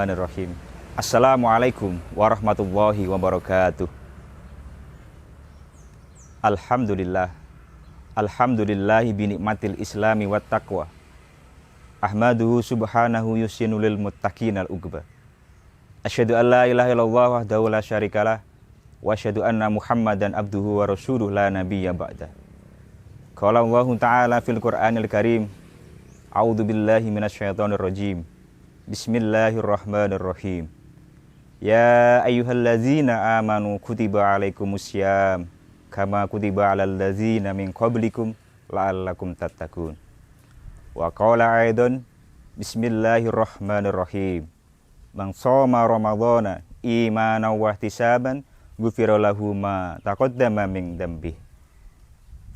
Bismillahirrahmanirrahim. Assalamualaikum warahmatullahi wabarakatuh. Alhamdulillah. Alhamdulillahi binikmatil islami wat taqwa. Ahmaduhu subhanahu yusinu lil muttaqin al-uqba. Asyhadu an la ilaha illallah wahdahu la syarikalah wa asyhadu anna Muhammadan abduhu wa rasuluh la nabiyya ba'da. Qala Allah Ta'ala fil Qur'anil Karim. A'udzu billahi minasyaitonir rajim. Bismillahirrahmanirrahim. Ya ayyuhallazina amanu kutiba alaikumussyam kama kutiba alal ladzina min qablikum la'allakum tattaqun. Wa qala aidan bismillahirrahmanirrahim. Man shoma ramadhana imanan wa ihtisaban ghufira lahu ma taqaddama min dzambi.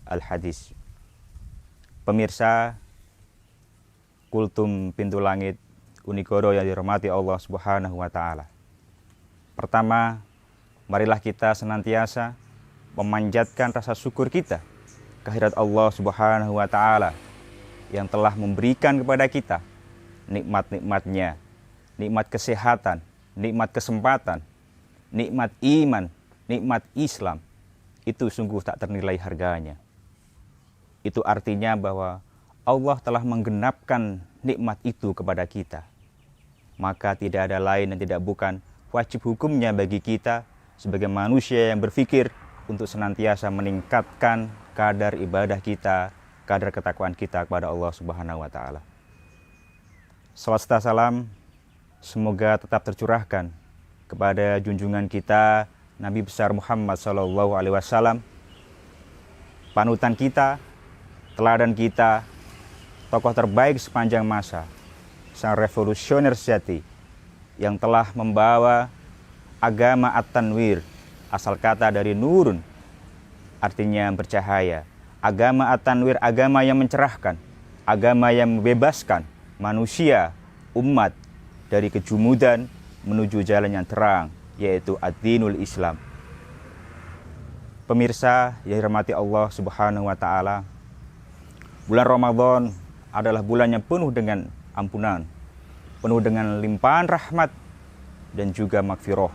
Al-Hadis. Pemirsa Kultum Pintu Langit Unigoro yang dirahmati Allah Subhanahu wa Ta'ala. Pertama, marilah kita senantiasa memanjatkan rasa syukur kita kehadirat Allah Subhanahu wa Ta'ala yang telah memberikan kepada kita nikmat-nikmatnya, nikmat kesehatan, nikmat kesempatan, nikmat iman, nikmat Islam. Itu sungguh tak ternilai harganya. Itu artinya bahwa Allah telah menggenapkan nikmat itu kepada kita. Maka tidak ada lain dan tidak bukan wajib hukumnya bagi kita sebagai manusia yang berpikir untuk senantiasa meningkatkan kadar ibadah kita, kadar ketakwaan kita kepada Allah Subhanahu wa Ta'ala. Salawat serta salam semoga tetap tercurahkan kepada junjungan kita Nabi besar Muhammad sallallahu alaihi wasallam, panutan kita, teladan kita, tokoh terbaik sepanjang masa, sang revolusioner sejati yang telah membawa agama at-tanwir, asal kata dari nurun, artinya bercahaya. Agama at-tanwir, agama yang mencerahkan, agama yang membebaskan manusia, umat dari kejumudan menuju jalan yang terang, yaitu ad-dinul Islam. Pemirsa yang dirahmati Allah Subhanahu wa Ta'ala, bulan Ramadan adalah bulan yang penuh dengan ampunan, penuh dengan limpahan rahmat dan juga magfirah.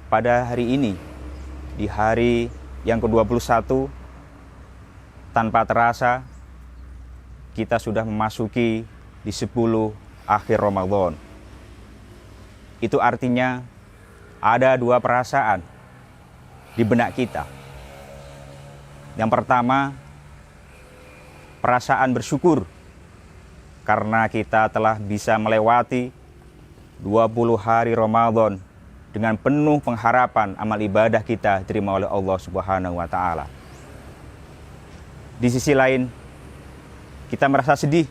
Pada hari ini, di hari yang ke-21, tanpa terasa kita sudah memasuki di 10 akhir Ramadan. Itu artinya ada dua perasaan di benak kita. Yang pertama, perasaan bersyukur karena kita telah bisa melewati 20 hari Ramadan dengan penuh pengharapan amal ibadah kita diterima oleh Allah Subhanahu wa Ta'ala. Di sisi lain, kita merasa sedih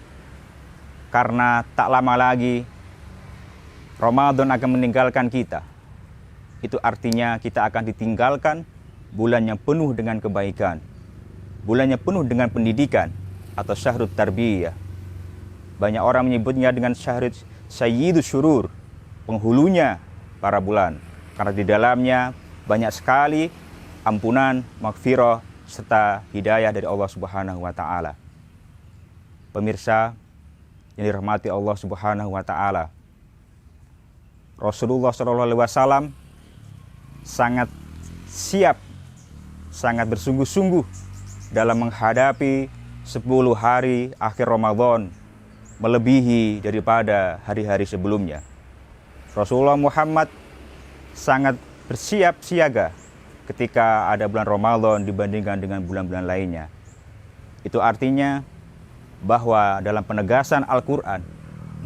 karena tak lama lagi Ramadan akan meninggalkan kita. Itu artinya kita akan ditinggalkan bulan yang penuh dengan kebaikan, bulan yang penuh dengan pendidikan atau syahrut tarbiyah. Banyak orang menyebutnya dengan syahrut sayyidus syurur, penghulunya para bulan, karena di dalamnya banyak sekali ampunan, magfirah, serta hidayah dari Allah Subhanahu wa Ta'ala. Pemirsa yang dirahmati Allah Subhanahu wa Ta'ala, Rasulullah SAW sangat siap, sangat bersungguh-sungguh dalam menghadapi 10 hari akhir Ramadan, melebihi daripada hari-hari sebelumnya. Rasulullah Muhammad sangat bersiap siaga ketika ada bulan Ramadan dibandingkan dengan bulan-bulan lainnya. Itu artinya bahwa dalam penegasan Al-Quran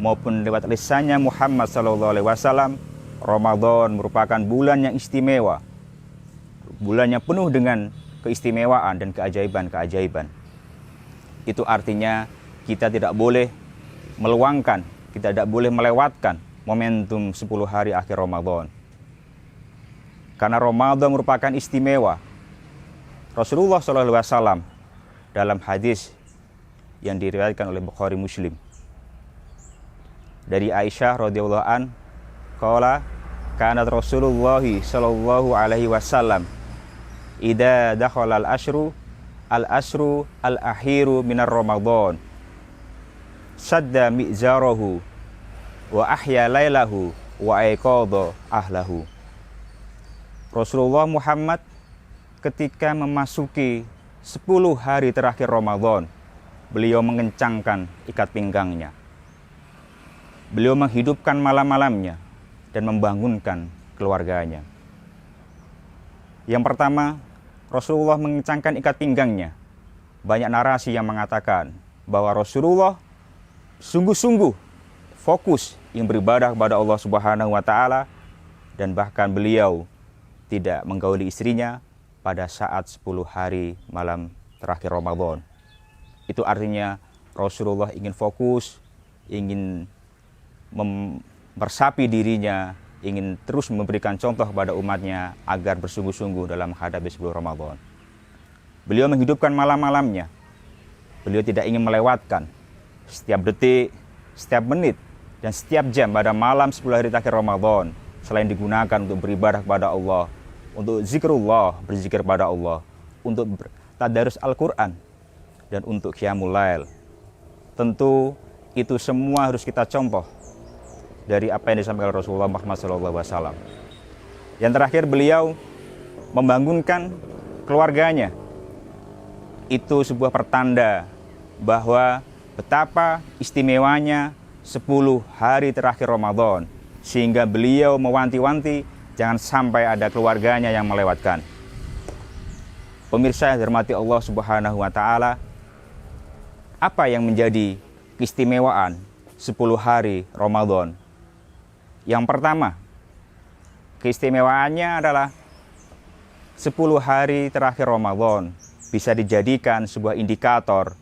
maupun lewat lisannya Muhammad SAW, Ramadan merupakan bulan yang istimewa, bulan yang penuh dengan keistimewaan dan keajaiban-keajaiban. Itu artinya kita tidak boleh meluangkan, kita tidak boleh melewatkan momentum 10 hari akhir Ramadan. Karena Ramadan merupakan istimewa. Rasulullah SAW dalam hadis yang diriwayatkan oleh Bukhari Muslim dari Aisyah radhiyallahu an, qala kanat Rasulullah sallallahu alaihi wasallam idza dakhala al-ashru al-akhiru minar Ramadan sadda mi'zarahu wa ahya lailahu wa aiqadha ahlahu. Rasulullah Muhammad ketika memasuki 10 hari terakhir Ramadan, beliau mengencangkan ikat pinggangnya. Beliau menghidupkan malam-malamnya dan membangunkan keluarganya. Yang pertama, Rasulullah mengencangkan ikat pinggangnya. Banyak narasi yang mengatakan bahwa Rasulullah sungguh-sungguh fokus yang beribadah kepada Allah Subhanahu wa taala, dan bahkan beliau tidak menggauli istrinya pada saat 10 hari malam terakhir Ramadan. Itu artinya Rasulullah ingin fokus, ingin meresapi dirinya, ingin terus memberikan contoh kepada umatnya agar bersungguh-sungguh dalam menghadapi 10 Ramadan. Beliau menghidupkan malam-malamnya. Beliau tidak ingin melewatkan setiap detik, setiap menit, dan setiap jam pada malam 10 hari terakhir Ramadan selain digunakan untuk beribadah kepada Allah, untuk zikrullah, berzikir kepada Allah, untuk tadarus Al-Quran, dan untuk qiyamul lail. Tentu itu semua harus kita contoh dari apa yang disampaikan Rasulullah Muhammad SAW. Yang terakhir, beliau membangunkan keluarganya. Itu sebuah pertanda bahwa betapa istimewanya 10 hari terakhir Ramadan, sehingga beliau mewanti-wanti jangan sampai ada keluarganya yang melewatkan. Pemirsa yang dirahmati Allah Subhanahu wa taala, apa yang menjadi keistimewaan 10 hari Ramadan? Yang pertama, keistimewaannya adalah 10 hari terakhir Ramadan bisa dijadikan sebuah indikator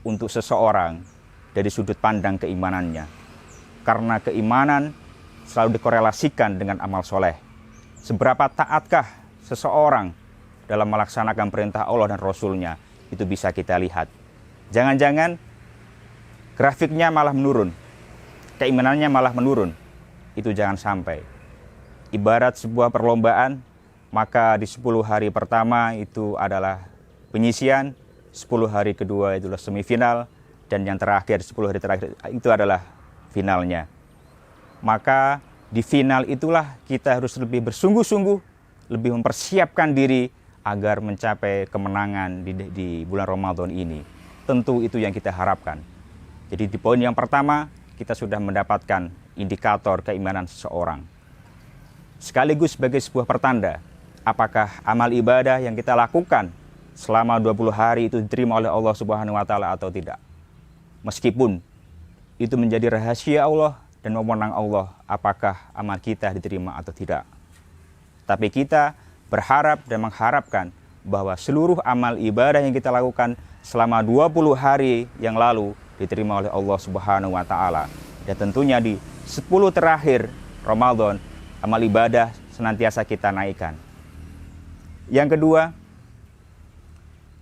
untuk seseorang dari sudut pandang keimanannya. Karena keimanan selalu dikorelasikan dengan amal soleh. Seberapa taatkah seseorang dalam melaksanakan perintah Allah dan Rasul-Nya, itu bisa kita lihat. Jangan-jangan grafiknya malah menurun, keimanannya malah menurun. Itu jangan sampai. Ibarat sebuah perlombaan, maka di 10 hari pertama itu adalah penyisian, 10 hari kedua itulah semifinal, dan yang terakhir 10 hari terakhir itu adalah finalnya. Maka di final itulah kita harus lebih bersungguh-sungguh, lebih mempersiapkan diri agar mencapai kemenangan di bulan Ramadan ini. Tentu itu yang kita harapkan. Jadi di poin yang pertama kita sudah mendapatkan indikator keimanan seseorang. Sekaligus sebagai sebuah pertanda apakah amal ibadah yang kita lakukan selama 20 hari itu diterima oleh Allah Subhanahu wa taala atau tidak. Meskipun itu menjadi rahasia Allah dan wewenang Allah apakah amal kita diterima atau tidak. Tapi kita berharap dan mengharapkan bahwa seluruh amal ibadah yang kita lakukan selama 20 hari yang lalu diterima oleh Allah Subhanahu wa taala. Dan tentunya di 10 terakhir Ramadan, amal ibadah senantiasa kita naikkan. Yang kedua,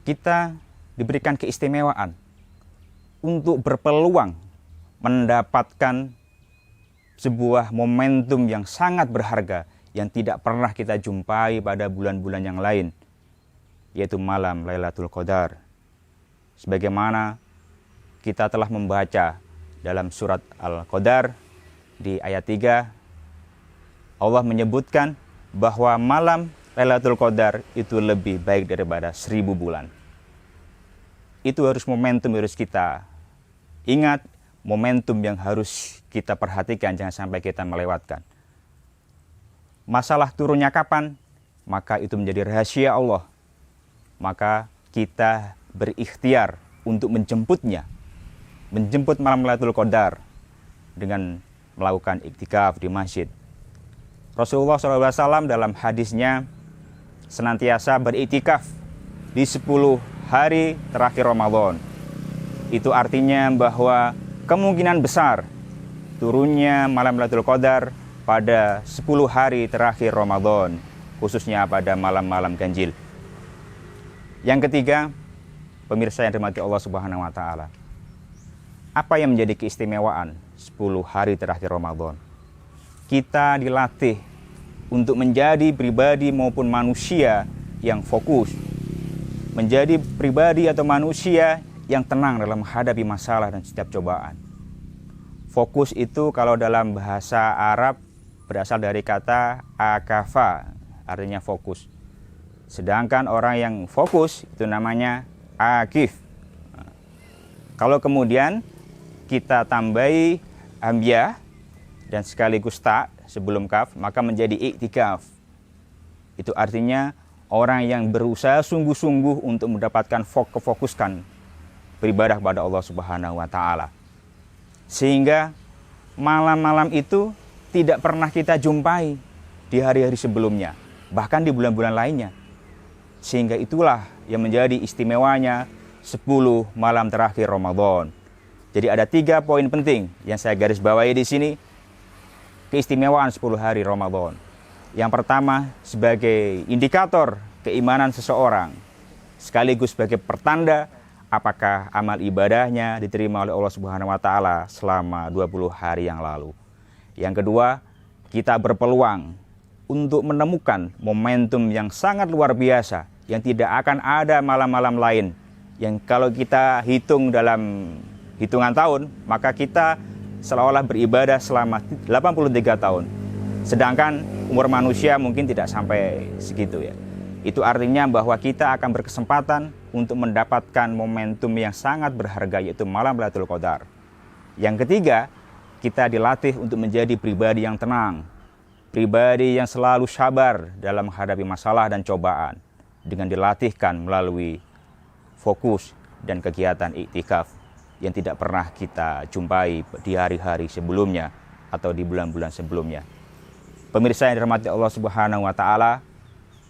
kita diberikan keistimewaan untuk berpeluang mendapatkan sebuah momentum yang sangat berharga yang tidak pernah kita jumpai pada bulan-bulan yang lain, yaitu malam Lailatul Qadar. Sebagaimana kita telah membaca dalam surat Al-Qadar di ayat 3, Allah menyebutkan bahwa malam Lailatul Qadar itu lebih baik daripada 1000 bulan. Itu harus momentum harus kita ingat, momentum yang harus kita perhatikan, jangan sampai kita melewatkan. Masalah turunnya kapan, maka itu menjadi rahasia Allah. Maka kita berikhtiar untuk menjemputnya, menjemput malam Lailatul Qadar dengan melakukan iktikaf di masjid. Rasulullah SAW dalam hadisnya senantiasa beriktikaf di 10 hari terakhir Ramadan. Itu artinya bahwa kemungkinan besar turunnya malam Lailatul Qadar pada 10 hari terakhir Ramadan, khususnya pada malam-malam ganjil. Yang ketiga, pemirsa yang dirahmati Allah Subhanahu wa taala, apa yang menjadi keistimewaan 10 hari terakhir Ramadan? Kita dilatih untuk menjadi pribadi maupun manusia yang fokus, menjadi pribadi atau manusia yang tenang dalam menghadapi masalah dan setiap cobaan. Fokus itu kalau dalam bahasa Arab berasal dari kata akafa, artinya fokus. Sedangkan orang yang fokus itu namanya akif. Kalau kemudian kita tambahi hamzah dan sekaligus ta sebelum kaf, maka menjadi iktikaf. Itu artinya orang yang berusaha sungguh-sungguh untuk mendapatkan kefokuskan beribadah kepada Allah Subhanahu wa taala. Sehingga malam-malam itu tidak pernah kita jumpai di hari-hari sebelumnya, bahkan di bulan-bulan lainnya. Sehingga itulah yang menjadi istimewanya 10 malam terakhir Ramadan. Jadi ada 3 poin penting yang saya garis bawahi di sini. Keistimewaan 10 hari Ramadan. Yang pertama, sebagai indikator keimanan seseorang, sekaligus sebagai pertanda apakah amal ibadahnya diterima oleh Allah Subhanahu wa taala selama 20 hari yang lalu. Yang kedua, kita berpeluang untuk menemukan momentum yang sangat luar biasa yang tidak akan ada malam-malam lain, yang kalau kita hitung dalam hitungan tahun, maka kita seolah-olah beribadah selama 83 tahun. Sedangkan umur manusia mungkin tidak sampai segitu ya. Itu artinya bahwa kita akan berkesempatan untuk mendapatkan momentum yang sangat berharga, yaitu malam Lailatul Qadar. Yang ketiga, kita dilatih untuk menjadi pribadi yang tenang, pribadi yang selalu sabar dalam menghadapi masalah dan cobaan, dengan dilatihkan melalui fokus dan kegiatan iktikaf yang tidak pernah kita jumpai di hari-hari sebelumnya atau di bulan-bulan sebelumnya. Pemirsa yang dirahmati Allah Subhanahu wa taala,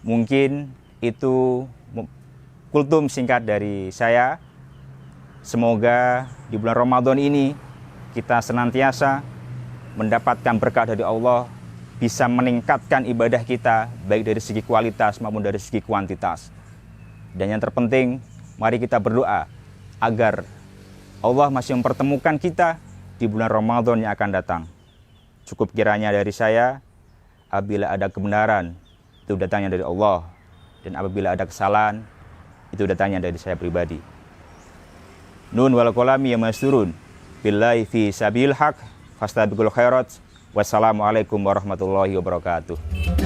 mungkin itu kultum singkat dari saya. Semoga di bulan Ramadan ini kita senantiasa mendapatkan berkah dari Allah, bisa meningkatkan ibadah kita baik dari segi kualitas maupun dari segi kuantitas. Dan yang terpenting, mari kita berdoa agar Allah masih mempertemukan kita di bulan Ramadan yang akan datang. Cukup kiranya dari saya. Apabila ada kebenaran, itu datangnya dari Allah. Dan apabila ada kesalahan, itu datangnya dari saya pribadi. Nun wal qalami yamasturun. Billahi fi sabil haq. Fastabiqul khairat. Wassalamualaikum warahmatullahi wabarakatuh.